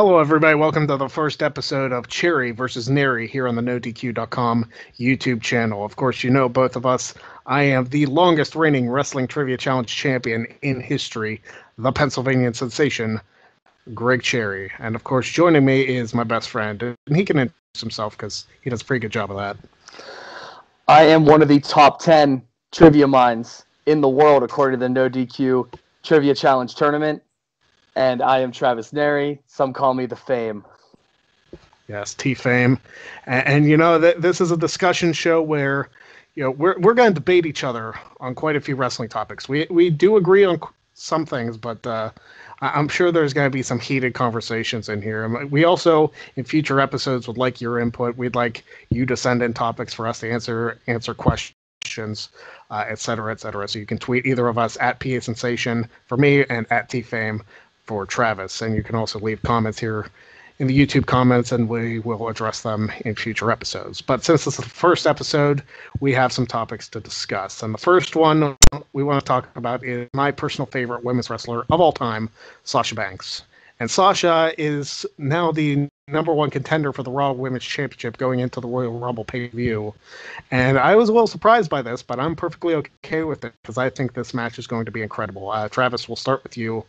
Hello, everybody. Welcome to the first episode of Cherry versus Narry here on the NoDQ.com YouTube channel. Of course, you know both of us. I am the longest reigning Wrestling Trivia Challenge champion in history, the Pennsylvania sensation, Greg Cherry. And of course, joining me is my best friend. And he can introduce himself because he does a pretty good job of that. I am one of the top 10 trivia minds in the world, according to the NoDQ Trivia Challenge Tournament. And I am Travis Narry. Some call me the Fame. Yes, T-Fame. And you know, this is a discussion show where, you know, we're going to debate each other on quite a few wrestling topics. We do agree on some things, but I'm sure there's going to be some heated conversations in here. We also, in future episodes, would like your input. We'd like you to send in topics for us to answer questions, et cetera, et cetera. So you can tweet either of us at PA Sensation for me and at T-Fame for Travis. And you can also leave comments here in the YouTube comments, and we will address them in future episodes. But since this is the first episode, we have some topics to discuss. And the first one we want to talk about is my personal favorite women's wrestler of all time, Sasha Banks. And Sasha is now the number one contender for the Raw Women's Championship going into the Royal Rumble pay-per-view. And I was a little surprised by this, but I'm perfectly okay with it because I think this match is going to be incredible. Travis, we'll start with you.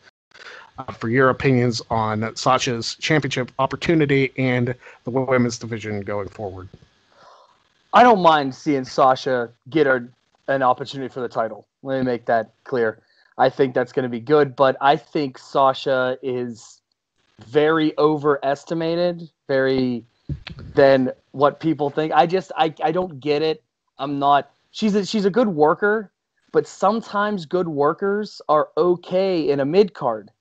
For your opinions on Sasha's championship opportunity and the women's division going forward. I don't mind seeing Sasha get an opportunity for the title. Let me make that clear. I think that's going to be good, but I think Sasha is very overestimated, than what people think. I don't get it. She's a good worker, but sometimes good workers are okay in a mid-card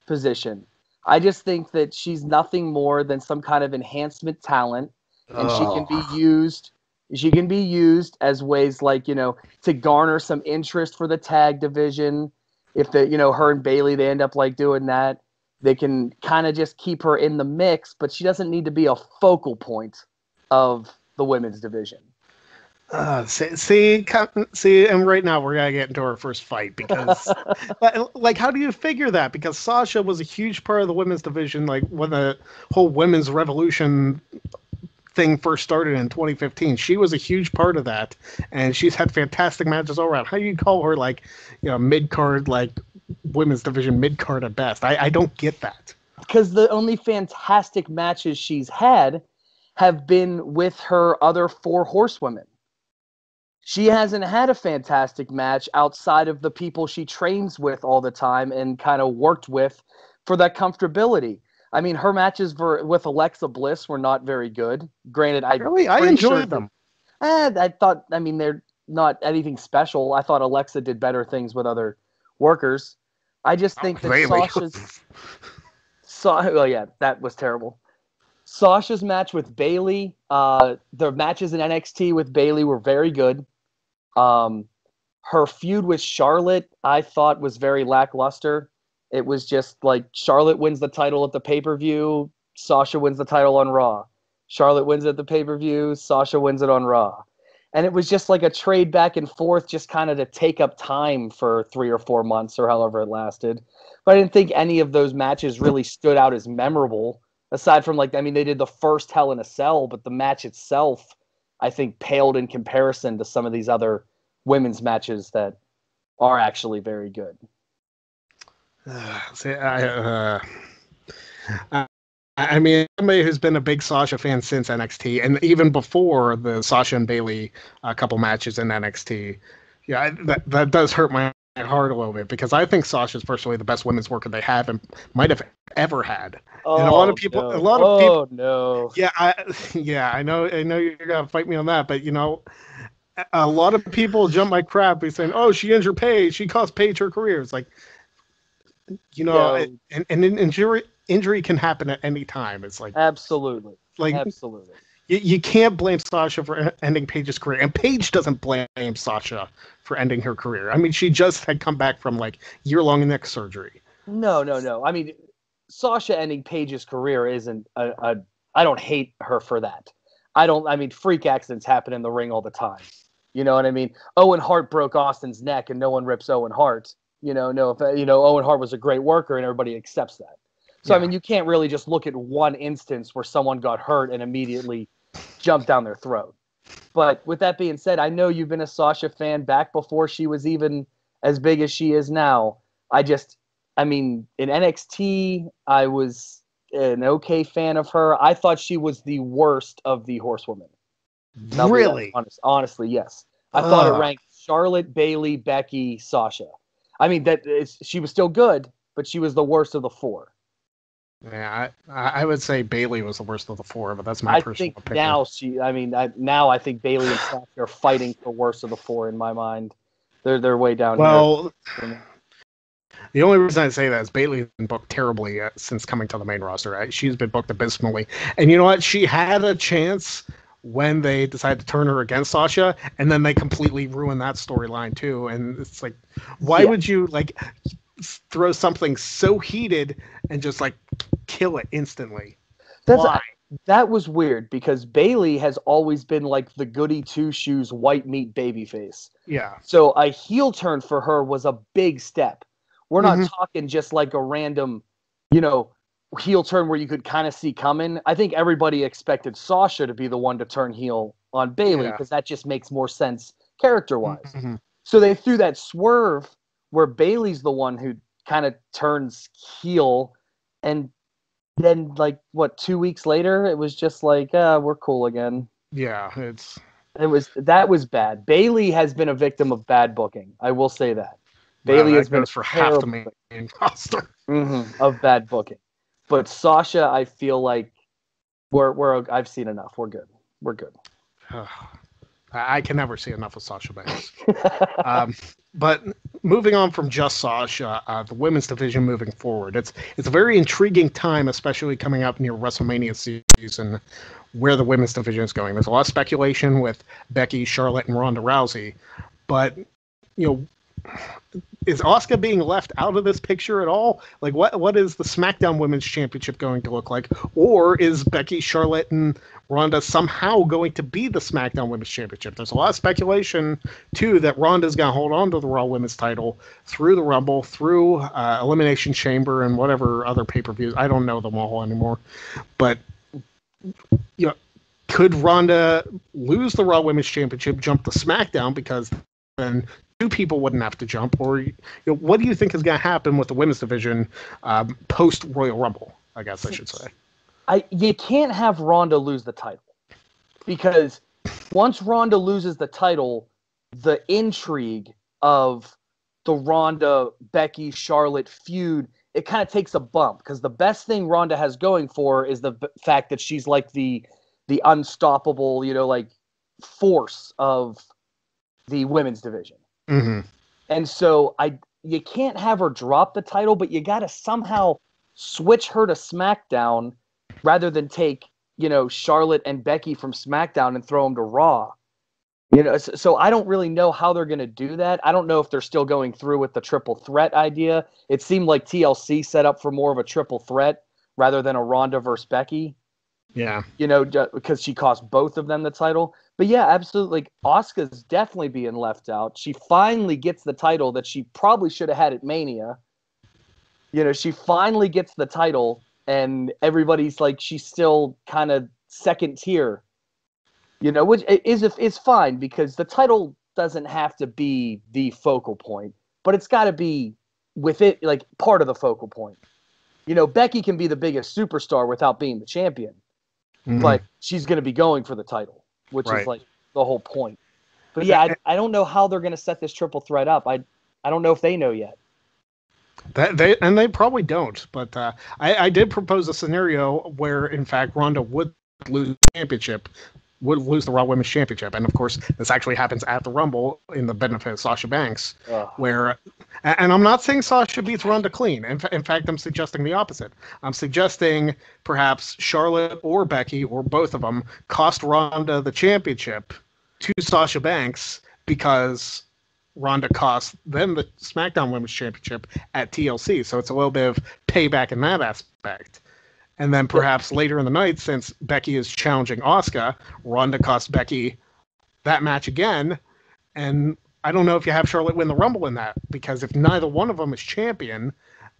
position. I just think that she's nothing more than some kind of enhancement talent, and she can be used. She can be used as ways like, you know, to garner some interest for the tag division. If her and Bayley, they end up like doing that, they can kind of just keep her in the mix, but she doesn't need to be a focal point of the women's division. See, and right now we're gonna get into our first fight because, like, how do you figure that? Because Sasha was a huge part of the women's division, like when the whole women's revolution thing first started in 2015. She was a huge part of that, and she's had fantastic matches all around. How do you call her, like, you know, mid card, like women's division mid card at best? I don't get that. Because the only fantastic matches she's had have been with her other four horsewomen. She hasn't had a fantastic match outside of the people she trains with all the time and kind of worked with for that comfortability. I mean, her matches with Alexa Bliss were not very good. Granted, I enjoyed them. They're not anything special. I thought Alexa did better things with other workers. I just think that that was terrible. Sasha's match with Bayley, the matches in NXT with Bayley were very good. Her feud with Charlotte, I thought, was very lackluster. It was just like Charlotte wins the title at the pay-per-view, Sasha wins the title on Raw. Charlotte wins at the pay-per-view, Sasha wins it on Raw. And it was just like a trade back and forth, just kind of to take up time for 3 or 4 months or however it lasted. But I didn't think any of those matches really stood out as memorable, aside from, like, I mean, they did the first Hell in a Cell, but the match itself, I think, paled in comparison to some of these other women's matches that are actually very good. I mean, somebody who's been a big Sasha fan since NXT, and even before the Sasha and Bayley couple matches in NXT, yeah, that does hurt my heart a little bit because I think Sasha's personally the best women's worker they have and might have ever had. Oh, and a lot of people, no. Yeah, I know you're gonna fight me on that, but you know, a lot of people jump my crap by saying, "Oh, she injured Paige. She cost Paige her career." It's like, you know, and an injury can happen at any time. It's like absolutely. You can't blame Sasha for ending Paige's career, and Paige doesn't blame Sasha for ending her career. I mean, she just had come back from like year-long neck surgery. No. I mean, Sasha ending Paige's career isn't I don't hate her for that. I mean, freak accidents happen in the ring all the time. You know what I mean? Owen Hart broke Austin's neck, and no one rips Owen Hart. Owen Hart was a great worker, and everybody accepts that. So, I mean, you can't really just look at one instance where someone got hurt and immediately jump down their throat. But with that being said, I know you've been a Sasha fan back before she was even as big as she is now. I mean, in NXT, I was an okay fan of her. I thought she was the worst of the horsewomen. Really? Honestly, yes. I thought it ranked Charlotte, Bayley, Becky, Sasha. I mean, she was still good, but she was the worst of the four. Yeah, I would say Bayley was the worst of the four, but that's my personal opinion. Now I think Bayley and Sasha are fighting for worst of the four in my mind. They're way down here. The only reason I say that is Bayley's been booked terribly since coming to the main roster. She's been booked abysmally. And you know what? She had a chance when they decided to turn her against Sasha, and then they completely ruined that storyline too. And it's like, why would you throw something so heated and just kill it instantly? Why? That was weird because Bayley has always been like the goody two shoes white meat babyface. Yeah. So a heel turn for her was a big step. We're not talking just like a random, heel turn where you could kind of see coming. I think everybody expected Sasha to be the one to turn heel on Bayley because that just makes more sense character-wise. Mm-hmm. So they threw that swerve where Bayley's the one who kind of turns heel, and then 2 weeks later it was just we're cool again. Yeah, that was bad. Bayley has been a victim of bad booking. I will say that. Bayley has been for half the main roster of bad booking. But Sasha, I feel like I've seen enough. We're good. We're good. I can never see enough of Sasha Banks. But moving on from just Sasha, the women's division moving forward, it's a very intriguing time, especially coming up near WrestleMania season, where the women's division is going. There's a lot of speculation with Becky, Charlotte, and Ronda Rousey, but is Asuka being left out of this picture at all? What is the SmackDown Women's Championship going to look like? Or is Becky, Charlotte, and Ronda somehow going to be the SmackDown Women's Championship? There's a lot of speculation, too, that Ronda's going to hold on to the Raw Women's title through the Rumble, through Elimination Chamber, and whatever other pay-per-views. I don't know them all anymore. But, could Ronda lose the Raw Women's Championship, jump to SmackDown, because then two people wouldn't have to jump? Or what do you think is going to happen with the women's division post Royal Rumble? I guess I should say. You can't have Ronda lose the title, because once Ronda loses the title, the intrigue of the Ronda, Becky, Charlotte feud, it kind of takes a bump, because the best thing Ronda has going for her is the fact that she's like the unstoppable, force of the women's division. Mm-hmm. And so you can't have her drop the title, but you got to somehow switch her to SmackDown rather than take, Charlotte and Becky from SmackDown and throw them to Raw. So I don't really know how they're going to do that. I don't know if they're still going through with the triple threat idea. It seemed like TLC set up for more of a triple threat rather than a Ronda versus Becky. Yeah. Because she cost both of them the title. But yeah, absolutely. Asuka's definitely being left out. She finally gets the title that she probably should have had at Mania. She finally gets the title, and everybody's like, she's still kind of second tier. Which is fine, because the title doesn't have to be the focal point, but it's got to be with it, part of the focal point. Becky can be the biggest superstar without being the champion. Mm-hmm. But she's going to be going for the title, which is the whole point. But yeah, I don't know how they're going to set this triple threat up. I don't know if they know yet. They probably don't. But I did propose a scenario where, in fact, Ronda would lose the championship, would lose the Raw Women's Championship. And, of course, this actually happens at the Rumble in the benefit of Sasha Banks, where... And I'm not saying Sasha beats Ronda clean. In fact, I'm suggesting the opposite. I'm suggesting perhaps Charlotte or Becky, or both of them, cost Ronda the championship to Sasha Banks, because Ronda cost them the SmackDown Women's Championship at TLC. So it's a little bit of payback in that aspect. And then perhaps later in the night, since Becky is challenging Asuka, Ronda costs Becky that match again. And I don't know if you have Charlotte win the Rumble in that, because if neither one of them is champion,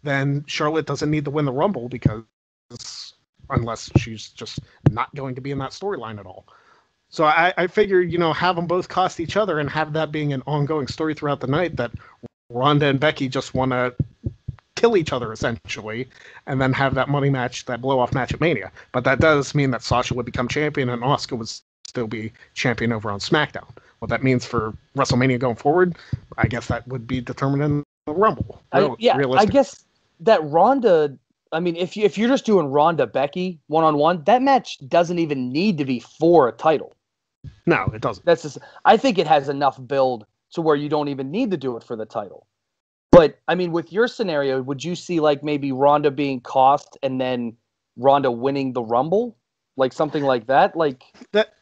then Charlotte doesn't need to win the Rumble because unless she's just not going to be in that storyline at all. So I figured, have them both cost each other and have that being an ongoing story throughout the night that Ronda and Becky just want to kill each other, essentially, and then have that money match, that blow-off match at Mania. But that does mean that Sasha would become champion and Asuka would still be champion over on SmackDown. What that means for WrestleMania going forward, I guess that would be determined in the Rumble. I guess that Ronda... I mean, if you're just doing Ronda Becky one-on-one, that match doesn't even need to be for a title. No, it doesn't. I think it has enough build to where you don't even need to do it for the title. But I mean, with your scenario, would you see like maybe Ronda being cost and then Ronda winning the Rumble, like something like that? Like that.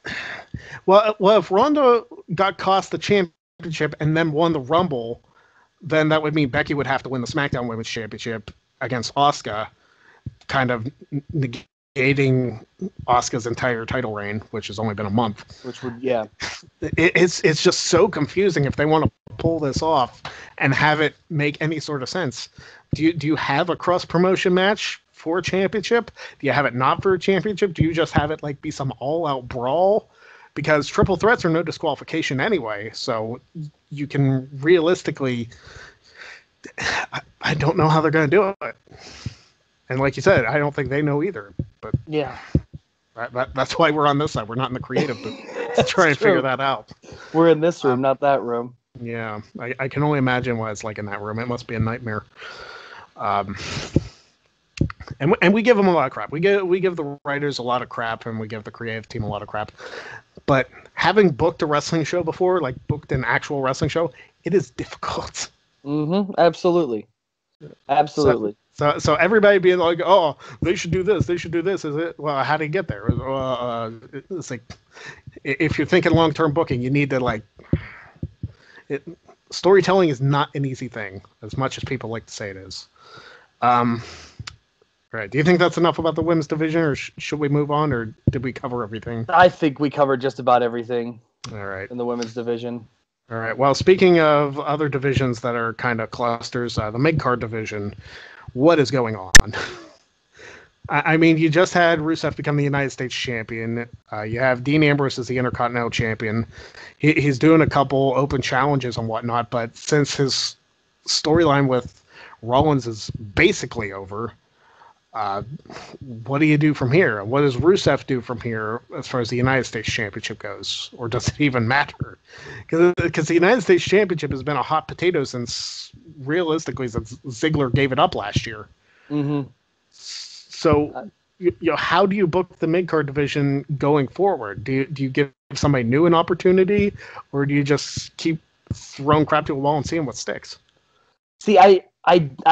Well, if Ronda got cost the championship and then won the Rumble, then that would mean Becky would have to win the SmackDown Women's Championship against Asuka, kind of negating Asuka's entire title reign, which has only been a month. Which would, yeah. It's just so confusing if they want to pull this off and have it make any sort of sense. Do you have a cross-promotion match for a championship? Do you have it not for a championship? Do you just have it like be some all-out brawl? Because triple threats are no disqualification anyway, so you can realistically... I don't know how they're going to do it. And like you said, I don't think they know either. But yeah, that's why we're on this side. We're not in the creative to try and figure that out. We're in this room, not that room. Yeah, I can only imagine what it's like in that room. It must be a nightmare. And we give them a lot of crap. We give the writers a lot of crap, and we give the creative team a lot of crap. But having booked a wrestling show before, like booked an actual wrestling show, it is difficult. Mm-hmm. Absolutely. So everybody being like, oh, they should do this. They should do this. Is it? Well, how do you get there? It's like, if you're thinking long-term booking, you need to storytelling is not an easy thing, as much as people like to say it is. Right. Do you think that's enough about the women's division, or should we move on, or did we cover everything? I think we covered just about everything. All right. In the women's division. All right. Well, speaking of other divisions that are kind of clusters, the Midcard division, what is going on? I mean, you just had Rusev become the United States champion. You have Dean Ambrose as the Intercontinental champion. He's doing a couple open challenges and whatnot, but since his storyline with Rollins is basically over, what do you do from here? What does Rusev do from here as far as the United States Championship goes? Or does it even matter? Because the United States Championship has been a hot potato since Ziggler gave it up last year. Mm-hmm. So, how do you book the Midcard division going forward? Do you give somebody new an opportunity? Or do you just keep throwing crap to a wall and seeing what sticks? See, I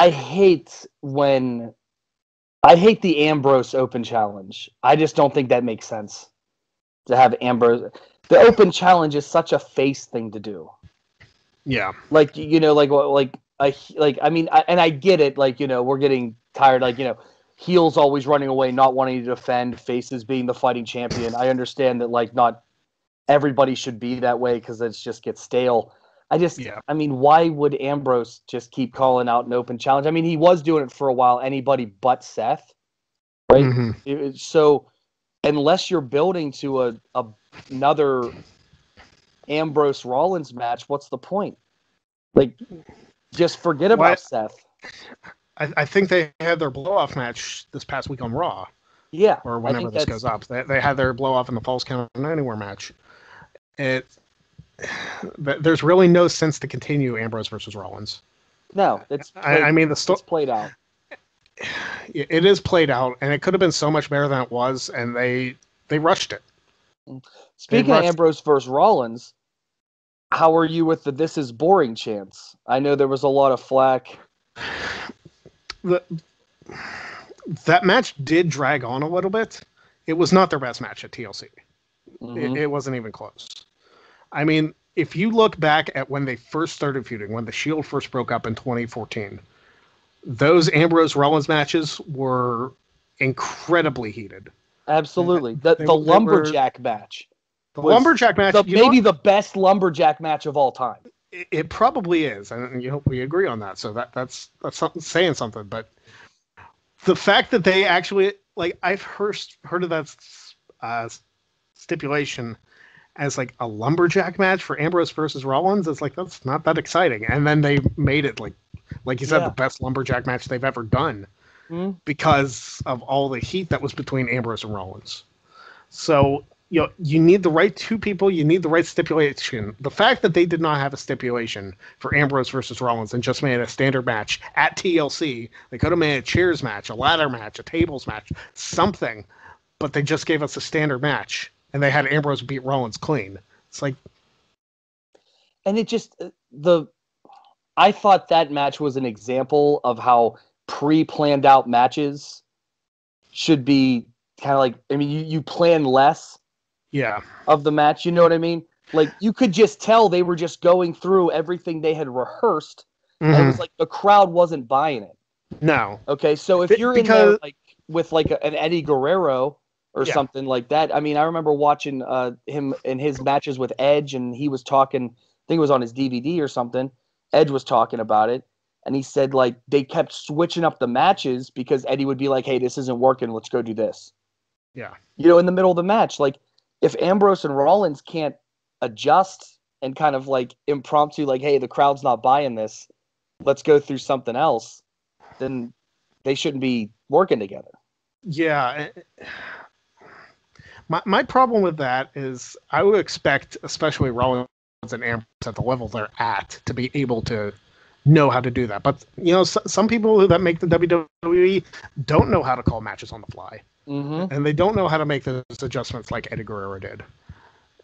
hate when... I hate the Ambrose Open Challenge. I just don't think that makes sense to have Ambrose. The Open Challenge is such a face thing to do. Yeah. I mean, I get it. We're getting tired. Heels always running away, not wanting to defend, faces being the fighting champion. I understand that, not everybody should be that way because it just gets stale. I mean, why would Ambrose just keep calling out an open challenge? I mean, he was doing it for a while, anybody but Seth, right? Mm-hmm. So unless you're building to another Ambrose Rollins match, what's the point? Just forget about Seth. I think they had their blow-off match this past week on Raw. Yeah. Or whenever this goes up. They had their blow-off in the Falls Count Anywhere match. There's really no sense to continue Ambrose versus Rollins. No, it's played out. It is played out, and it could have been so much better than it was, and they rushed it. Speaking of Ambrose versus Rollins, how are you with the "this is boring" chants? I know there was a lot of flack. That match did drag on a little bit. It was not their best match at TLC. Mm-hmm. It wasn't even close. I mean, if you look back at when they first started feuding, when the Shield first broke up in 2014, those Ambrose Rollins matches were incredibly heated. Absolutely. The lumberjack match. The lumberjack match. Maybe the best lumberjack match of all time. It probably is, and you hope we agree on that. So that's something, saying something. But the fact that they actually, like, I've heard of that uh, stipulation as like a lumberjack match for Ambrose versus Rollins. It's like, that's not that exciting. And then they made it like you said, the best lumberjack match they've ever done because of all the heat that was between Ambrose and Rollins. So, you need the right two people. You need the right stipulation. The fact that they did not have a stipulation for Ambrose versus Rollins and just made a standard match at TLC, they could have made a chairs match, a ladder match, a tables match, something, but they just gave us a standard match, and they had Ambrose beat Rollins clean. It's like... And it just... I thought that match was an example of how pre-planned out matches should be kind of like... I mean, you plan less of the match, you know what I mean? Like, you could just tell they were just going through everything they had rehearsed, and it was like the crowd wasn't buying it. No. Okay, so if you're in there like with like an Eddie Guerrero or something like that, I mean, I remember watching him in his matches with Edge, and he was talking, I think it was on his DVD or something, Edge was talking about it, and he said, like, they kept switching up the matches because Eddie would be like, hey, this isn't working, let's go do this. Yeah. In the middle of the match, like, if Ambrose and Rollins can't adjust and kind of like impromptu, like, hey, the crowd's not buying this, let's go through something else, then they shouldn't be working together. Yeah. My problem with that is I would expect, especially Rollins and Ambrose at the level they're at, to be able to know how to do that. But, some people that make the WWE don't know how to call matches on the fly. And they don't know how to make those adjustments like Eddie Guerrero did.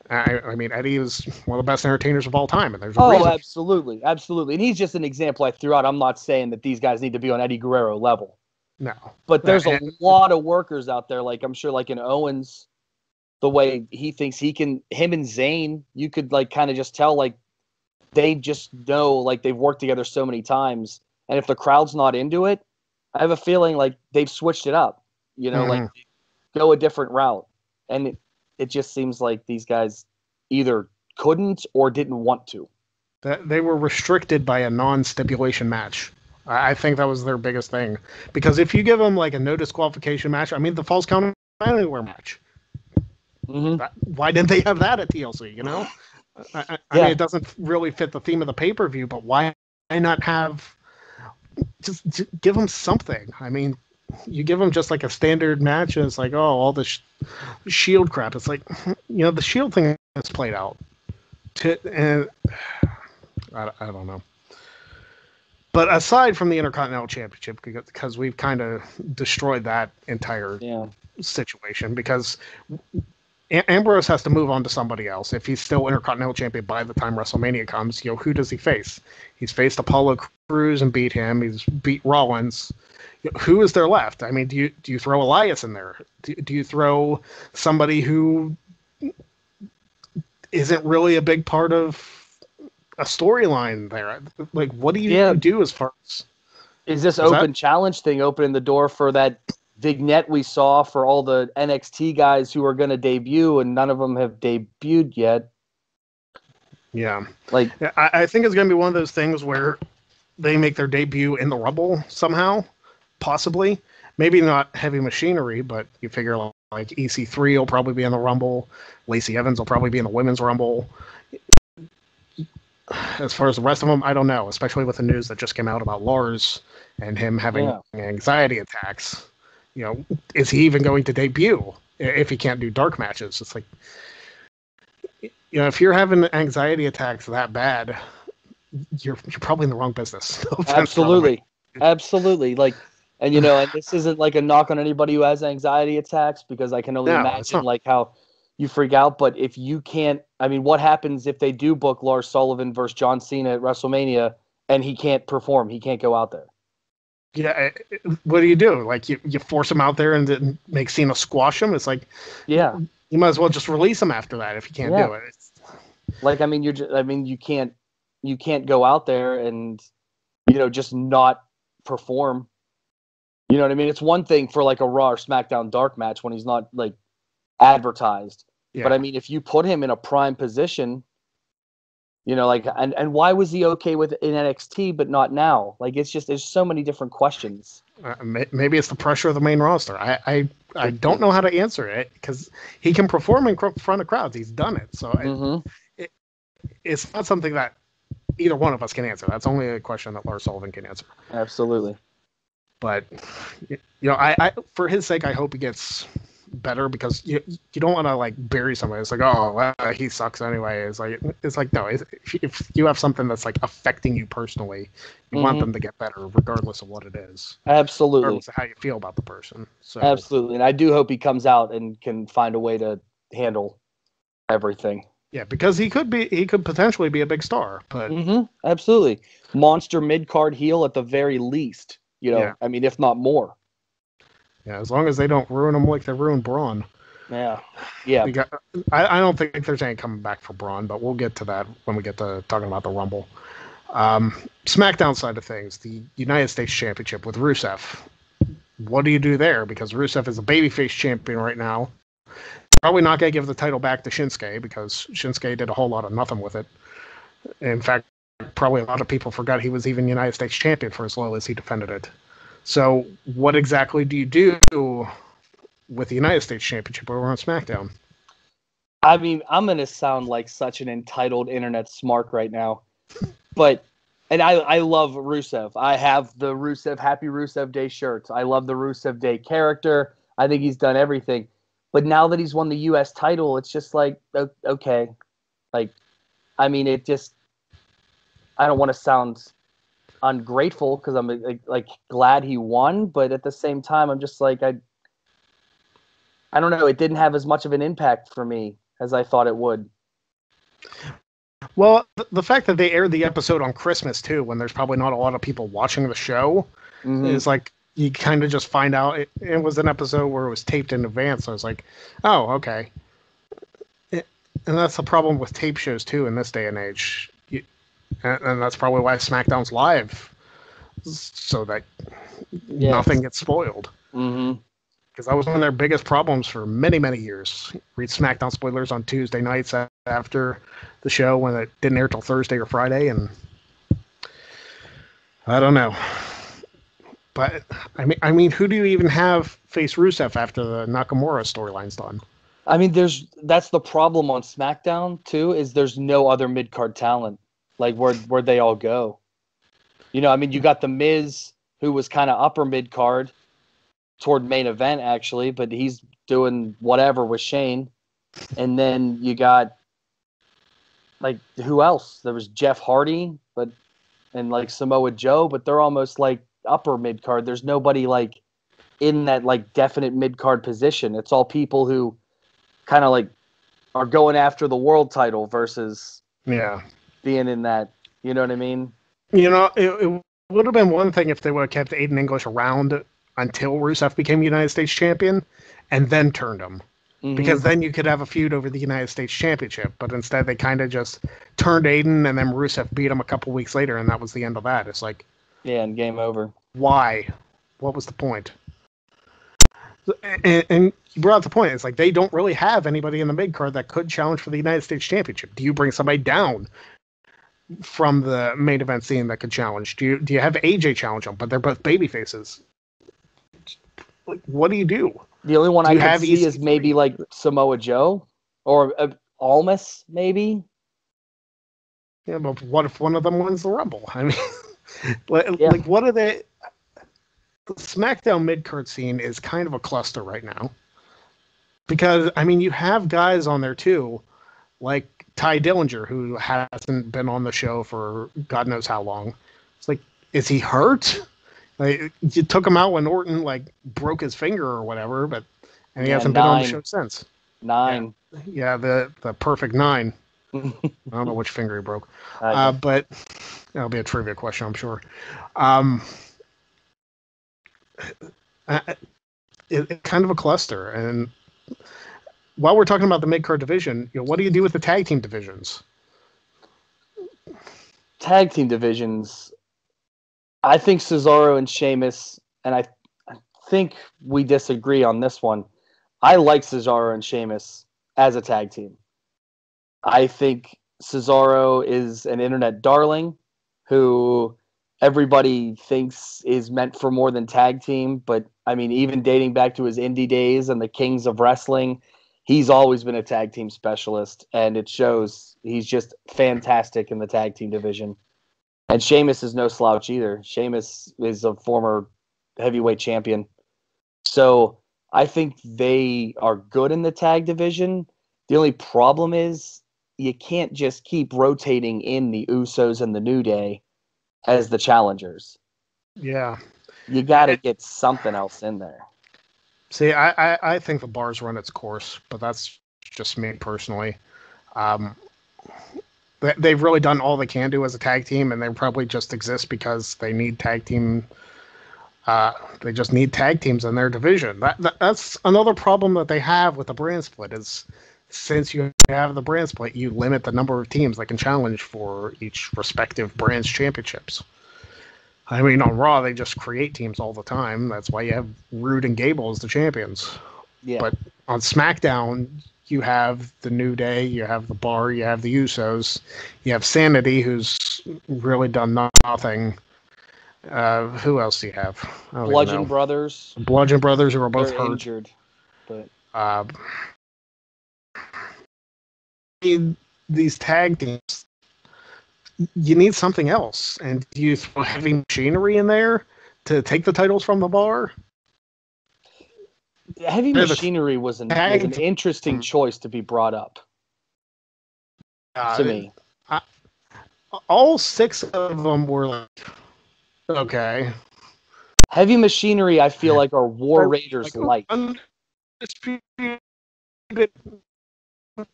I mean, Eddie is one of the best entertainers of all time, and there's a reason. Absolutely, absolutely. And he's just an example I threw out. I'm not saying that these guys need to be on Eddie Guerrero level. No. But there's a lot of workers out there, like I'm sure like in Owens, the way he thinks he can, him and Zayn, you could like kind of just tell like they just know, like they've worked together so many times. And if the crowd's not into it, I have a feeling like they've switched it up. Like go a different route. And it just seems like these guys either couldn't or didn't want to. They were restricted by a non-stipulation match. I think that was their biggest thing. Because if you give them like a no disqualification match, I mean, the Falls Count Anywhere match. Why didn't they have that at TLC, I mean, it doesn't really fit the theme of the pay-per-view, but why not have... Just give them something. I mean... You give them just like a standard match, and it's like, oh, all this Shield crap. It's like, the Shield thing is played out. And I don't know. But aside from the Intercontinental Championship, because we've kind of destroyed that entire situation, because Ambrose has to move on to somebody else. If he's still Intercontinental Champion by the time WrestleMania comes, who does he face? He's faced Apollo Crews and beat him. He's beat Rollins. Who is there left? I mean, do you throw Elias in there? Do you throw somebody who isn't really a big part of a storyline there? Like, what do you do as far as... Is this open challenge thing opening the door for that vignette we saw for all the NXT guys who are going to debut, and none of them have debuted yet? Yeah. Like, I think it's going to be one of those things where they make their debut in the Rumble somehow. Possibly. Maybe not Heavy Machinery, but you figure like EC3 will probably be in the Rumble. Lacey Evans will probably be in the Women's Rumble. As far as the rest of them, I don't know, especially with the news that just came out about Lars and him having anxiety attacks. Is he even going to debut if he can't do dark matches? It's like, if you're having anxiety attacks that bad, you're probably in the wrong business. No offense, Absolutely. Absolutely. Like, and and this isn't like a knock on anybody who has anxiety attacks, because I can only imagine like how you freak out. But if you can't, I mean, what happens if they do book Lars Sullivan versus John Cena at WrestleMania and he can't perform? He can't go out there. Yeah. What do? Like, you force him out there and then make Cena squash him? It's like, you might as well just release him after that if you can't do it. Like, I mean, you can't go out there and, just not perform. You know what I mean? It's one thing for like a Raw or SmackDown dark match when he's not like advertised. Yeah. But I mean, if you put him in a prime position, You know, like, and why was he okay with it in NXT but not now? Like, it's just there's so many different questions. Maybe it's the pressure of the main roster. I don't know how to answer it because he can perform in front of crowds. He's done it, so it's not something that either one of us can answer. That's only a question that Lars Sullivan can answer. Absolutely. But I for his sake, I hope he gets better because you don't want to like bury somebody. It's like, oh, well, he sucks anyway. It's like no. If you have something that's like affecting you personally, you want them to get better regardless of what it is. Absolutely. Regardless of how you feel about the person. So absolutely, and I do hope he comes out and can find a way to handle everything. Yeah, because he could potentially be a big star, but absolutely, monster mid-card heel at the very least. You know, I mean, if not more. Yeah, as long as they don't ruin him like they ruined Braun. Yeah. I don't think there's any coming back for Braun, but we'll get to that when we get to talking about the Rumble. SmackDown side of things, the United States Championship with Rusev. What do you do there? Because Rusev is a babyface champion right now. Probably not going to give the title back to Shinsuke because Shinsuke did a whole lot of nothing with it. In fact, probably a lot of people forgot he was even United States champion for as low as he defended it. So what exactly do you do with the United States Championship over on SmackDown? I mean, I'm going to sound like such an entitled internet smark right now. But, and I love Rusev. I have the Rusev, Happy Rusev Day shirts. I love the Rusev Day character. I think he's done everything. But now that he's won the U.S. title, it's just like, okay. Like, I mean, it just, I don't want to sound ungrateful because I'm like glad he won, but at the same time, I'm just like, I don't know. It didn't have as much of an impact for me as I thought it would. Well, the fact that they aired the episode on Christmas too, when there's probably not a lot of people watching the show, is like you kind of just find out it was an episode where it was taped in advance. So I was like, oh, okay. And that's the problem with tape shows too in this day and age. And that's probably why SmackDown's live, so that nothing gets spoiled. Because that was one of their biggest problems for many, many years. Read SmackDown spoilers on Tuesday nights after the show when it didn't air till Thursday or Friday, and I don't know. But I mean, who do you even have face Rusev after the Nakamura storyline's done? I mean, that's the problem on SmackDown too. Is there's no other mid card talent. Like, where'd they all go? You know, I mean, you got The Miz, who was kind of upper mid-card toward main event, actually, but he's doing whatever with Shane. And then you got, like, who else? There was Jeff Hardy, and, like, Samoa Joe, but they're almost, like, upper mid-card. There's nobody, like, in that, like, definite mid-card position. It's all people who kind of, like, are going after the world title versus... Yeah. Being in that, you know what I mean? You know, it would have been one thing if they would have kept Aiden English around until Rusev became United States champion and then turned him. Because then you could have a feud over the United States Championship. But instead, they kind of just turned Aiden and then Rusev beat him a couple weeks later, and that was the end of that. It's like... Yeah, and game over. Why? What was the point? And you brought up the point. It's like they don't really have anybody in the mid-card that could challenge for the United States Championship. Do you bring somebody down from the main event scene that could challenge? Do you have AJ challenge them? But they're both baby faces. Like, what do you do? The only one I can see is maybe like Samoa Joe or Almas, maybe. Yeah, but what if one of them wins the Rumble? I mean, like what are they? The SmackDown mid-card scene is kind of a cluster right now. Because, I mean, you have guys on there too, like Ty Dillinger, who hasn't been on the show for God knows how long. It's like, is he hurt? Like, you took him out when Orton like broke his finger or whatever, and he hasn't been on the show since. 9. Yeah, the perfect 9. I don't know which finger he broke, but that'll be a trivia question, I'm sure. It's kind of a cluster, and while we're talking about the mid-card division, what do you do with the tag team divisions? Tag team divisions, I think Cesaro and Sheamus, and I think we disagree on this one. I like Cesaro and Sheamus as a tag team. I think Cesaro is an internet darling who everybody thinks is meant for more than tag team. But, I mean, even dating back to his indie days and the Kings of Wrestling, he's always been a tag team specialist, and it shows. He's just fantastic in the tag team division. And Sheamus is no slouch either. Sheamus is a former heavyweight champion. So I think they are good in the tag division. The only problem is you can't just keep rotating in the Usos and the New Day as the challengers. Yeah. You got to get something else in there. See, I think the bar's run its course, but that's just me personally. They've really done all they can do as a tag team, and they probably just exist because they need tag team. They just need tag teams in their division. That's another problem that they have with the brand split is since you have the brand split, you limit the number of teams that can challenge for each respective brand's championships. I mean, on Raw, they just create teams all the time. That's why you have Rude and Gable as the champions. Yeah. But on SmackDown, you have the New Day, you have the Bar, you have the Usos, you have Sanity, who's really done nothing. Who else do you have? Bludgeon Brothers. Bludgeon Brothers, who are both hurt. Injured. But these tag teams, you need something else. And do you throw heavy machinery in there to take the titles from the Bar? Heavy machinery was an interesting choice to be brought up to me. All 6 of them were like, okay. Heavy machinery, I feel like, are War Raiders light.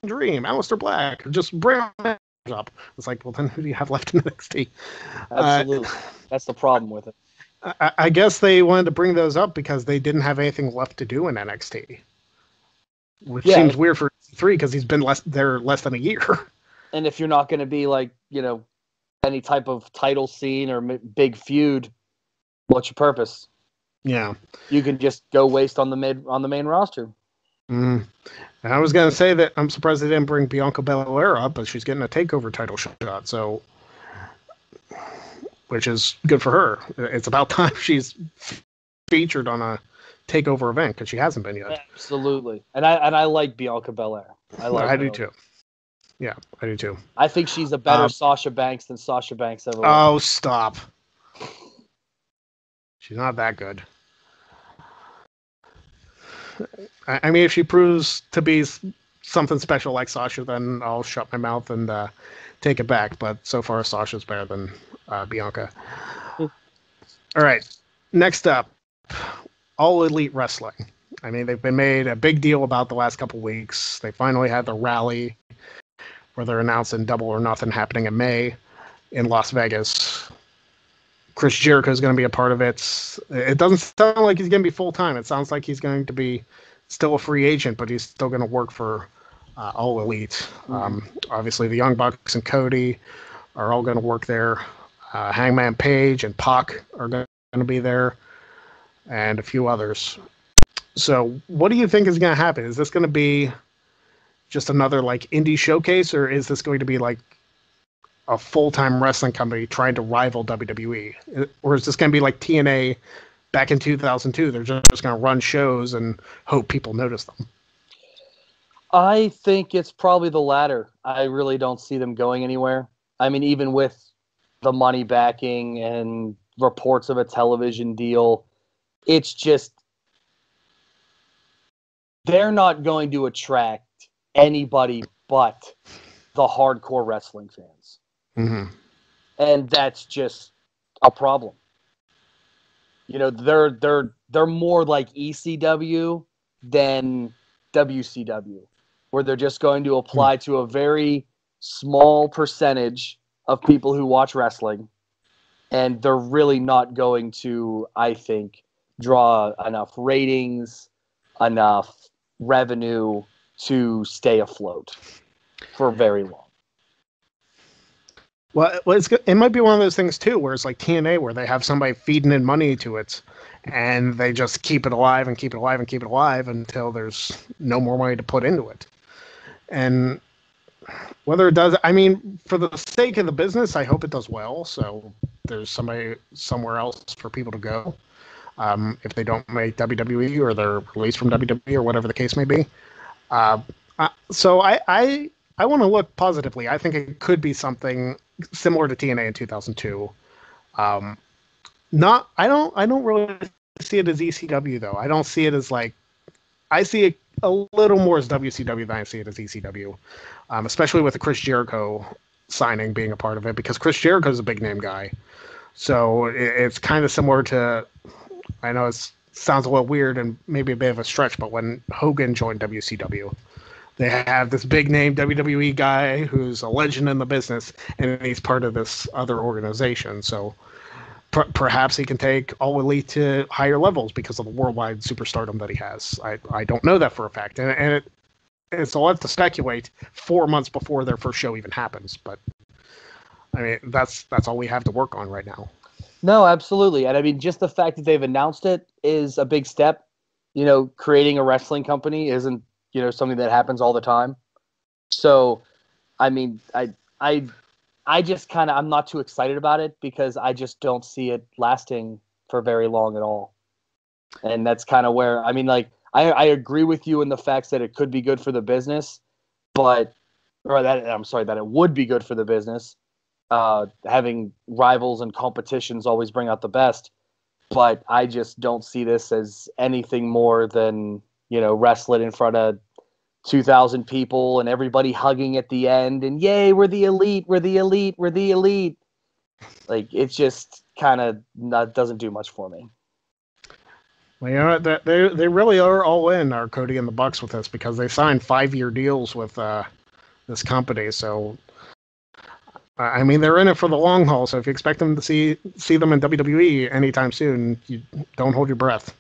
Dream, Aleister Black, just bring them up. It's like, well, then who do you have left in NXT? Absolutely. That's the problem with it. I guess they wanted to bring those up because they didn't have anything left to do in NXT. Which seems weird for 3 because he's been there less than a year. And if you're not going to be like, any type of title scene or big feud, what's your purpose? Yeah. You can just go waste on the main roster. And I was going to say that I'm surprised they didn't bring Bianca Belair up, but she's getting a takeover title shot, so which is good for her. It's about time she's featured on a takeover event because she hasn't been yet. Absolutely, and I like Bianca Belair. I do too. Yeah, I do too. I think she's a better Sasha Banks than Sasha Banks ever was. Oh, stop! She's not that good. I mean, if she proves to be something special like Sasha, then I'll shut my mouth and take it back. But so far, Sasha's better than Bianca. All right, next up, All Elite Wrestling. I mean, they've been made a big deal about the last couple weeks. They finally had the rally where they're announcing Double or Nothing happening in May in Las Vegas. Chris Jericho is going to be a part of it. It doesn't sound like he's going to be full-time. It sounds like he's going to be still a free agent, but he's still going to work for All Elite. Obviously, the Young Bucks and Cody are all going to work there. Hangman Page and Pac are going to be there, and a few others. So what do you think is going to happen? Is this going to be just another like indie showcase, or is this going to be like a full-time wrestling company trying to rival WWE? Or is this going to be like TNA back in 2002? They're just going to run shows and hope people notice them. I think it's probably the latter. I really don't see them going anywhere. I mean, even with the money backing and reports of a television deal, it's just they're not going to attract anybody but the hardcore wrestling fans. Mm-hmm. And that's just a problem. They're more like ECW than WCW, where they're just going to apply to a very small percentage of people who watch wrestling, and they're really not going to, I think, draw enough ratings, enough revenue to stay afloat for very long. Well, it might be one of those things, too, where it's like TNA, where they have somebody feeding in money to it, and they just keep it alive and keep it alive and keep it alive until there's no more money to put into it. And Whether it does, I mean, for the sake of the business, I hope it does well. So there's somebody somewhere else for people to go if they don't make WWE or they're released from WWE or whatever the case may be. Uh, so I want to look positively. I think it could be something similar to TNA in 2002. Um, not I don't really see it as ECW though. I don't see it as like I see it a little more as WCW than I see it as ECW, especially with the Chris Jericho signing being a part of it because Chris Jericho is a big name guy. So it's kind of similar to, I know it sounds a little weird and maybe a bit of a stretch, but when Hogan joined WCW, they have this big name WWE guy who's a legend in the business, and he's part of this other organization. So perhaps he can take All Elite to higher levels because of the worldwide superstardom that he has. I don't know that for a fact, and it's a lot to speculate 4 months before their first show even happens. But I mean, that's all we have to work on right now. No, absolutely. And I mean, just the fact that they've announced it is a big step. You know, creating a wrestling company isn't, you know, something that happens all the time. So, I mean, I just kind of, I'm not too excited about it because I just don't see it lasting for very long at all. And that's kind of where, I mean, like, I agree with you in the facts that it could be good for the business, that it would be good for the business. Having rivals and competitions always bring out the best, but I just don't see this as anything more than, you know, wrestling in front of 2,000 people and everybody hugging at the end and yay, we're the elite, we're the elite, we're the elite. Like, it just kind of doesn't do much for me. Well, you know, they really are all in, are Cody and the Bucks, with this because they signed 5-year deals with this company. So, I mean, they're in it for the long haul. So if you expect them to see them in WWE anytime soon, you don't hold your breath.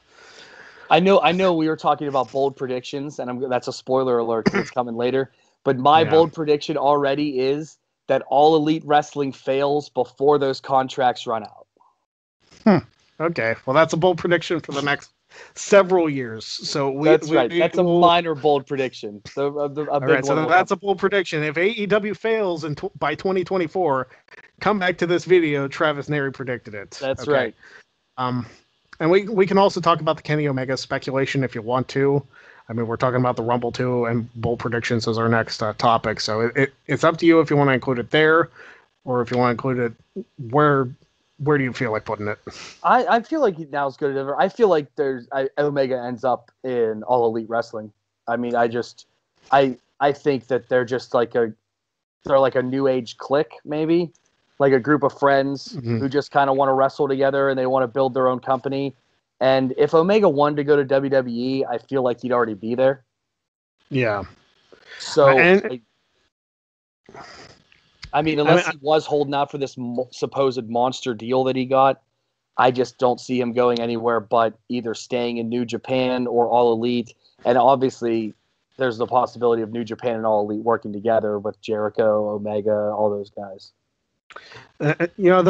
I know we were talking about bold predictions, and that's a spoiler alert because it's coming later. But my bold prediction already is that All Elite Wrestling fails before those contracts run out. Okay, well, that's a bold prediction for the next several years. So that's right. That's a minor bold prediction. All right, so that's a bold prediction. If AEW fails by 2024, come back to this video. Travis Narry predicted it. That's right. And we can also talk about the Kenny Omega speculation if you want to. I mean, we're talking about the Rumble too, and bold predictions is our next topic. So it's up to you if you want to include it there, or if you want to include it where do you feel like putting it? I feel like now is good as ever. I feel like Omega ends up in All Elite Wrestling. I mean, I think that they're just like a new age clique, maybe like a group of friends who just kind of want to wrestle together and they want to build their own company. And if Omega wanted to go to WWE, I feel like he'd already be there. Yeah. So, I mean, unless he was holding out for this supposed monster deal that he got, I just don't see him going anywhere but either staying in New Japan or All Elite. And obviously, there's the possibility of New Japan and All Elite working together with Jericho, Omega, all those guys. You know,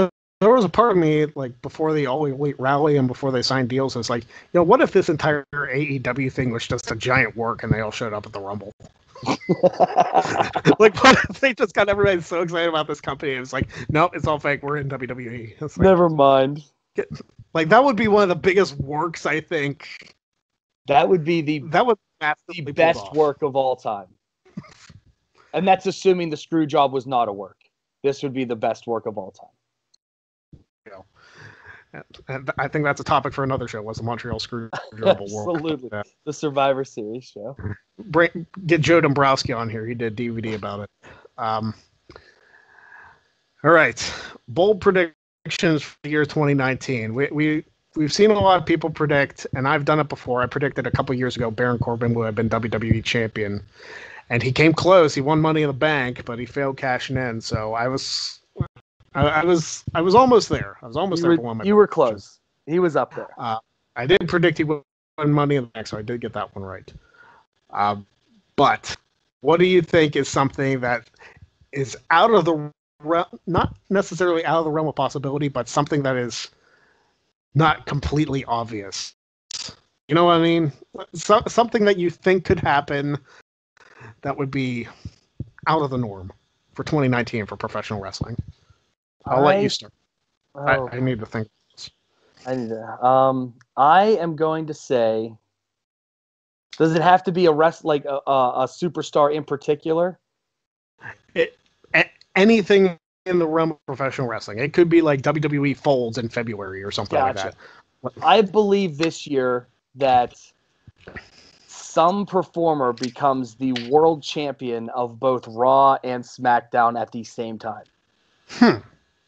there was a part of me, like, before the All Elite rally and before they signed deals, it's like, you know, what if this entire AEW thing was just a giant work and they all showed up at the Rumble? Like, what if they just got everybody so excited about this company? It's like, nope, it's all fake. We're in WWE. It's like, never mind. Like, that would be one of the biggest works, I think. That would be the best work of all time. And that's assuming the screw job was not a work. This would be the best work of all time. And I think that's a topic for another show. Was the Montreal Screwjob work? Absolutely, the Survivor Series show. Get Joe Dombrowski on here. He did a DVD about it. All right, bold predictions for the year 2019. We've seen a lot of people predict, and I've done it before. I predicted a couple years ago Baron Corbin would have been WWE champion, and he came close. He won Money in the Bank, but he failed cashing in. So I was almost there. I was almost there for one. You were close. He was up there. I did predict he would win Money in the Bank, so I did get that one right. But what do you think is something that is out of the not necessarily out of the realm of possibility, but something that is not completely obvious? You know what I mean? Something that you think could happen that would be out of the norm for 2019 for professional wrestling? I'll let you start. I need to think. I am going to say, does it have to be a superstar in particular? Anything in the realm of professional wrestling. It could be like WWE folds in February or something like that. I believe this year that some performer becomes the world champion of both Raw and SmackDown at the same time.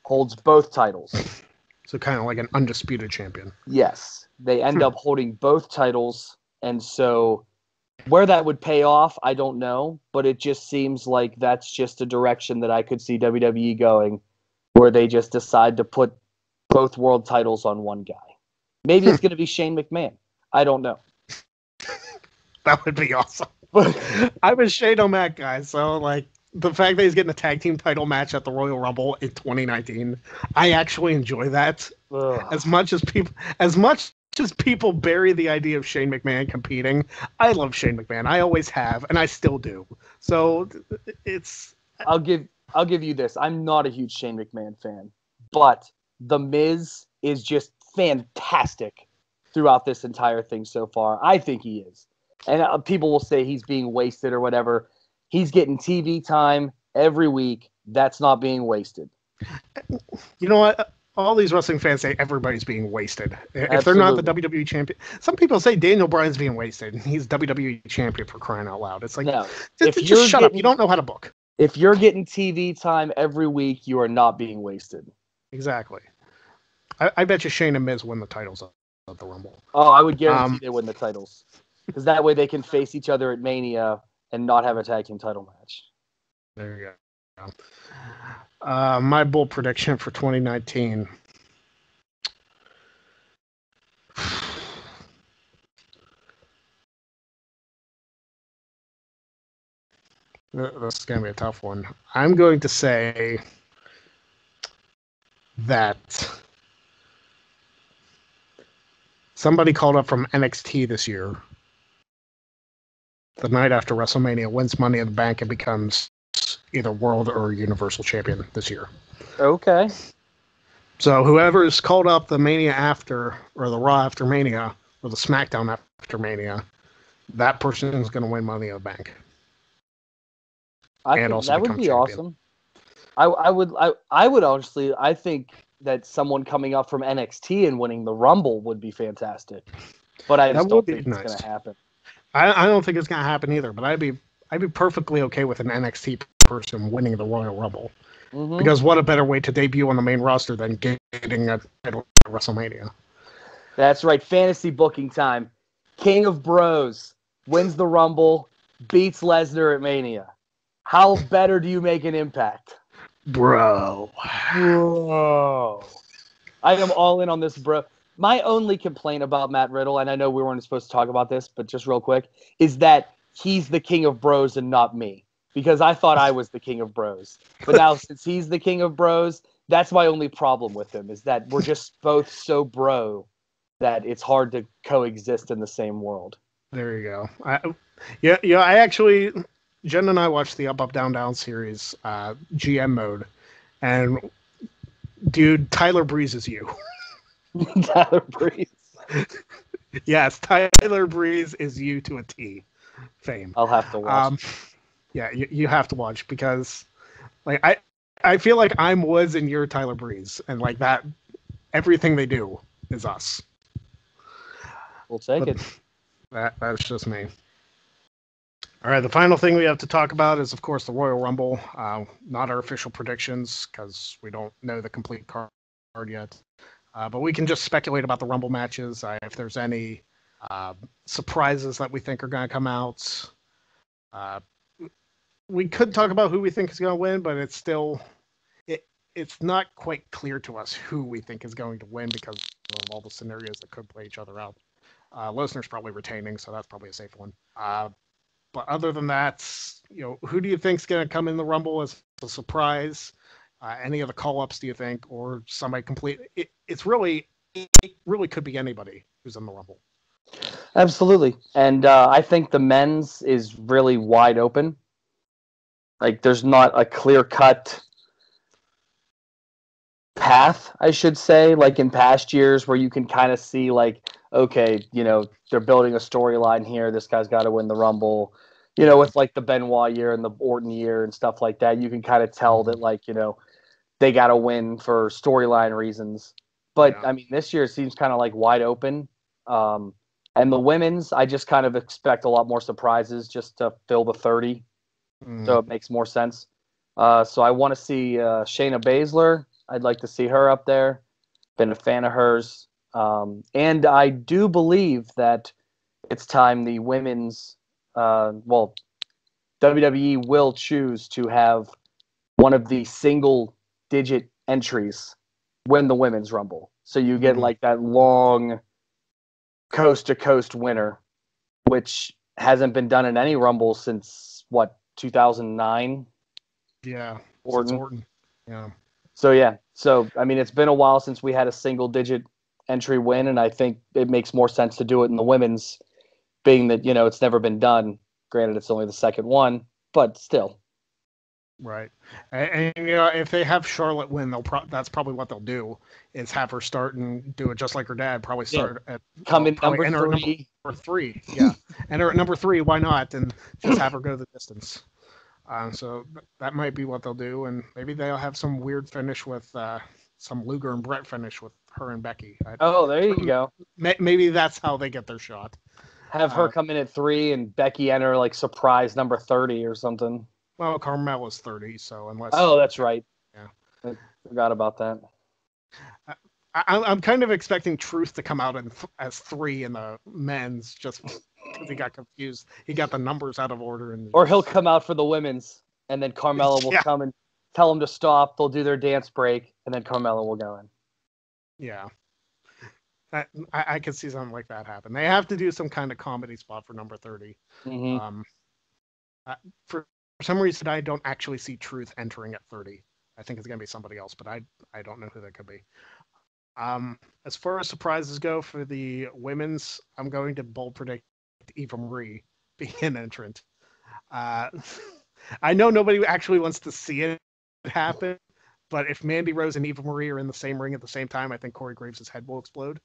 Holds both titles. So kind of like an undisputed champion. Yes. They end up holding both titles, and so where that would pay off, I don't know, but it just seems like that's just a direction that I could see WWE going, where they just decide to put both world titles on one guy. Maybe it's going to be Shane McMahon. I don't know. That would be awesome. I'm a Shane O'Mac guy, so like the fact that he's getting a tag team title match at the Royal Rumble in 2019, I actually enjoy that. As much as people bury the idea of Shane McMahon competing, I love Shane McMahon. I always have, and I still do. So it's. I'll give you this. I'm not a huge Shane McMahon fan, but The Miz is just fantastic throughout this entire thing so far. I think he is. And people will say he's being wasted or whatever. He's getting TV time every week. That's not being wasted. You know what? All these wrestling fans say everybody's being wasted. If they're not the WWE champion. Some people say Daniel Bryan's being wasted. He's WWE champion, for crying out loud. It's like, no. just shut up. You don't know how to book. If you're getting TV time every week, you are not being wasted. Exactly. I bet you Shane and Miz win the titles of the Rumble. Oh, I would guarantee they win the titles. Because that way they can face each other at Mania and not have a tag team title match. There you go. My bold prediction for 2019. This is going to be a tough one. I'm going to say that somebody called up from NXT this year, the night after WrestleMania, wins Money in the Bank and becomes either World or Universal Champion this year. Okay. So whoever is called up the Mania after, or the Raw after Mania, or the SmackDown after Mania, that person is going to win Money in the Bank. That would be champion. Awesome. I would honestly, I think that someone coming up from NXT and winning the Rumble would be fantastic. But I just don't think it's going to happen. I don't think it's going to happen either, but I'd be perfectly okay with an NXT person winning the Royal Rumble. Mm-hmm. Because what a better way to debut on the main roster than getting a title at WrestleMania. That's right. Fantasy booking time. King of Bros wins the Rumble, beats Lesnar at Mania. How better do you make an impact? Bro. I am all in on this, bro. My only complaint about Matt Riddle, and I know we weren't supposed to talk about this, but just real quick, is that he's the king of bros and not me. Because I thought I was the king of bros. But now, since he's the king of bros, that's my only problem with him, is that we're just both so bro that it's hard to coexist in the same world. There you go. I actually, Jen and I watched the Up, Up, Down, Down series, GM mode, and dude, Tyler Breeze is you. Tyler Breeze. Yes, Tyler Breeze is you to a T. Fame. I'll have to watch. Yeah, you have to watch, because like I feel like I'm Woods and you're Tyler Breeze, and like that, everything they do is us. We'll take it. That's just me. All right, the final thing we have to talk about is, of course, the Royal Rumble. Not our official predictions, because we don't know the complete card yet. But we can just speculate about the Rumble matches, if there's any surprises that we think are going to come out. We could talk about who we think is going to win, but it's still it's not quite clear to us who we think is going to win because of all the scenarios that could play each other out. Lesnar's probably retaining, so that's probably a safe one. But other than that, who do you think is going to come in the Rumble as a surprise? Any of the call-ups, do you think, or somebody complete? It really could be anybody who's in the Rumble. Absolutely, and I think the men's is really wide open. Like, there's not a clear-cut path, I should say, like in past years where you can kind of see, like, okay, they're building a storyline here. This guy's got to win the Rumble. With like the Benoit year and the Orton year and stuff like that, you can kind of tell that, like, they got to win for storyline reasons. But, I mean, this year it seems kind of like wide open. And the women's, I just kind of expect a lot more surprises just to fill the 30. So it makes more sense. So I want to see Shayna Baszler. I'd like to see her up there. Been a fan of hers. And I do believe that it's time the women's, WWE will choose to have one of the single-digit entries win the women's Rumble. So you get like that long coast-to-coast winner, which hasn't been done in any Rumble since, 2009? Yeah. Orton. Yeah. So, I mean, it's been a while since we had a single-digit entry win, and I think it makes more sense to do it in the women's, being that, it's never been done. Granted, it's only the second one, but still. Right. And if they have Charlotte win, that's probably what they'll do, is have her start and do it just like her dad, probably start at number 3. Number 3. Yeah. Enter at number 3, why not? And just have her go the distance. So that might be what they'll do, and maybe they'll have some weird finish with some Luger and Brett finish with her and Becky. There you go. Maybe that's how they get their shot. Have her come in at 3 and Becky enter like surprise number 30 or something. Well, Carmella's 30, so unless... Oh, that's right. Yeah. I forgot about that. I'm kind of expecting Truth to come out as 3 in the men's, just because he got confused. He got the numbers out of order. Or he'll come out for the women's, and then Carmella will come and tell him to stop. They'll do their dance break, and then Carmella will go in. Yeah. I could see something like that happen. They have to do some kind of comedy spot for number 30. Mm-hmm. For some reason, I don't actually see Truth entering at 30. I think it's going to be somebody else, but I don't know who that could be. As far as surprises go for the women's, I'm going to bold predict Eva Marie being an entrant. I know nobody actually wants to see it happen, but if Mandy Rose and Eva Marie are in the same ring at the same time, I think Corey Graves' head will explode.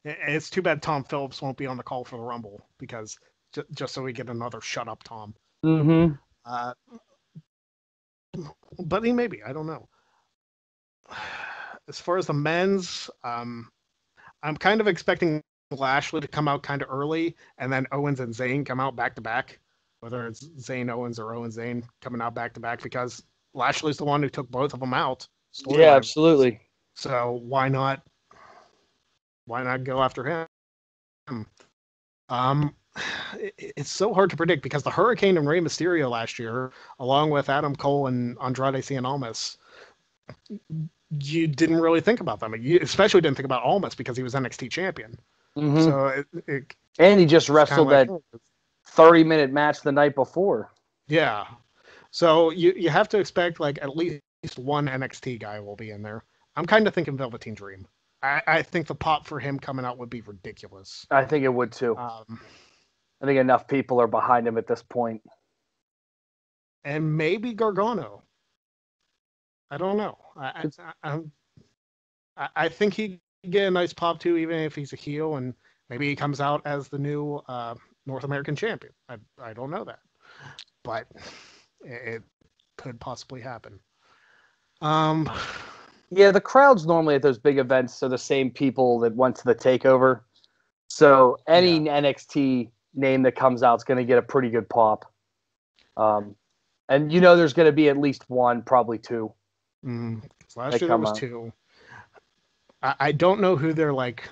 It's too bad Tom Phillips won't be on the call for the Rumble, because just so we get another shut up Tom. Mm-hmm. But he maybe, I don't know. As far as the men's, I'm kind of expecting Lashley to come out kind of early, and then Owens and Zayn come out back to back. Whether it's Zayn Owens or Owens Zayn coming out back to back, because Lashley's the one who took both of them out. Yeah, absolutely. So why not go after him? It's so hard to predict, because the Hurricane and Rey Mysterio last year, along with Adam Cole and Andrade Cien Almas, you didn't really think about them. You especially didn't think about Almas because he was NXT champion. Mm-hmm. So and he just wrestled that 30-minute match the night before. Yeah. So you have to expect like at least one NXT guy will be in there. I'm kind of thinking Velveteen Dream. I think the pop for him coming out would be ridiculous. I think it would too. I think enough people are behind him at this point. And maybe Gargano. I don't know. I think he could get a nice pop too, even if he's a heel, and maybe he comes out as the new North American champion. I don't know that, but it could possibly happen. Yeah, the crowds normally at those big events are the same people that went to the takeover. So any NXT name that comes out is going to get a pretty good pop. And there's going to be at least one, probably two. Last year there was two. I don't know who their like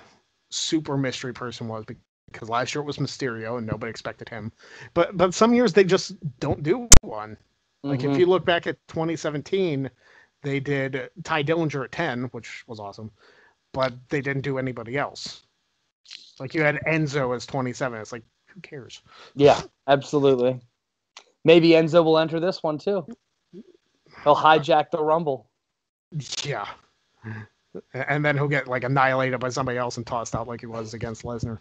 super mystery person was, because last year it was Mysterio and nobody expected him. But some years they just don't do one. Like if you look back at 2017, they did Ty Dillinger at 10, which was awesome, but they didn't do anybody else. Like you had Enzo as 27. It's like, who cares? Yeah, absolutely. Maybe Enzo will enter this one too. He'll hijack the Rumble. Yeah. And then he'll get like annihilated by somebody else and tossed out like he was against Lesnar.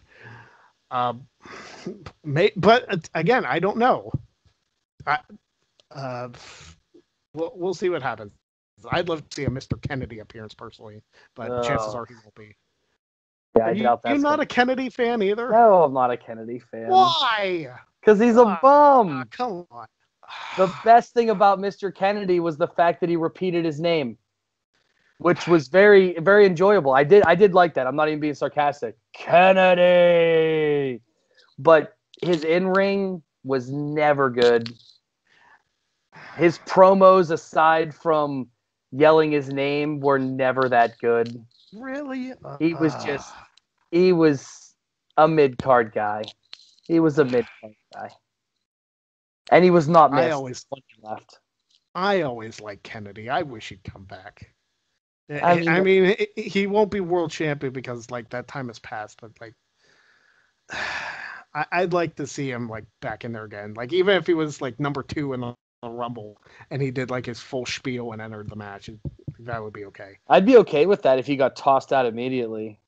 Um, but again, I don't know. I, uh, we'll see what happens. I'd love to see a Mr. Kennedy appearance personally, but chances are he won't be. Yeah, I doubt You're that's not a Kennedy fan either? No, I'm not a Kennedy fan. Why? Because he's a bum. Come on. The best thing about Mr. Kennedy was the fact that he repeated his name, which was very, very enjoyable. I did like that. I'm not even being sarcastic. Kennedy! But his in-ring was never good. His promos, aside from yelling his name, were never that good. Really? He was a mid-card guy. He was a mid-card guy. And he was not missed when he left. I always liked Kennedy. I wish he'd come back. I mean, he won't be world champion because like that time has passed, but like I'd like to see him like back in there again. Like even if he was like number 2 in the Rumble and he did like his full spiel and entered the match, that would be okay. I'd be okay with that if he got tossed out immediately.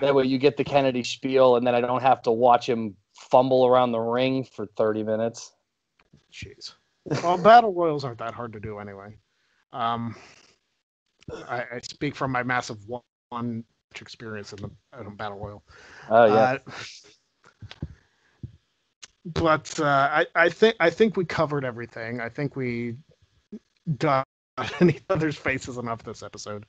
That way you get the Kennedy spiel and then I don't have to watch him fumble around the ring for 30 minutes. Jeez. Well, battle royals aren't that hard to do anyway. I speak from my massive one experience in the battle royal. Oh yeah. But I think we covered everything. I think we got in each other's faces enough this episode.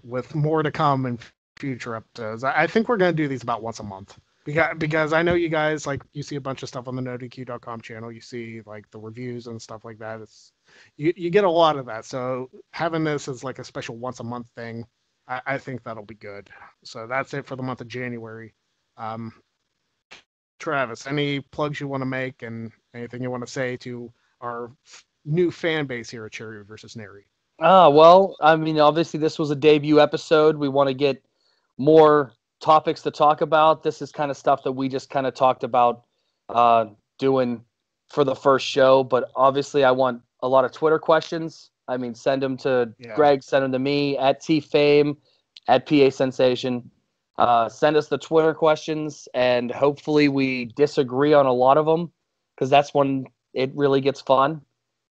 With more to come in future episodes. I think we're going to do these about once a month. Because I know you guys, like, you see a bunch of stuff on the NoDQ.com channel. You see, like, the reviews and stuff like that. You get a lot of that. So having this as, like, a special once-a-month thing, I think that'll be good. So that's it for the month of January. Travis, any plugs you want to make and anything you want to say to our new fan base here at Cherry versus Narry? Well, I mean, obviously this was a debut episode. We want to get more topics to talk about. This is kind of stuff that we just kind of talked about doing for the first show, but obviously I want a lot of Twitter questions. I mean, send them to Greg, send them to me at TFame, at PA Sensation. Send us the Twitter questions, and hopefully we disagree on a lot of them, because that's when it really gets fun.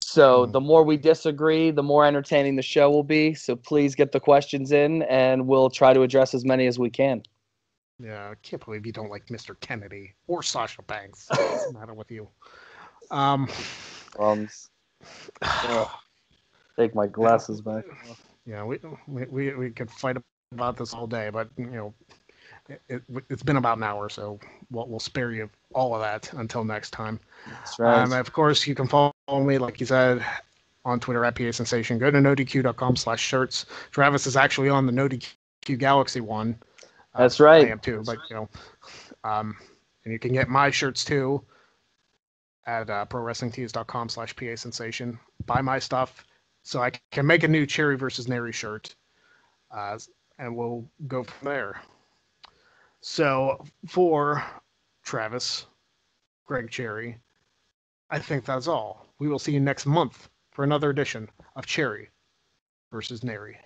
So the more we disagree, the more entertaining the show will be. So please get the questions in, and we'll try to address as many as we can. Yeah, I can't believe you don't like Mr. Kennedy or Sasha Banks. What's the matter with you? Take my glasses back. Yeah, we could fight about this all day, but you know, it's been about an hour, so we'll spare you all of that until next time. That's right. Of course, you can follow me, like you said, on Twitter at PA Sensation. Go to nodq.com/shirts. Travis is actually on the NoDQ Galaxy one. That's right. I am too, but you know, and you can get my shirts too at prowrestlingtees.com/PA Sensation. Buy my stuff so I can make a new Cherry versus Narry shirt, and we'll go from there. So for Travis, Greg, Cherry, I think that's all. We will see you next month for another edition of Cherry versus Narry.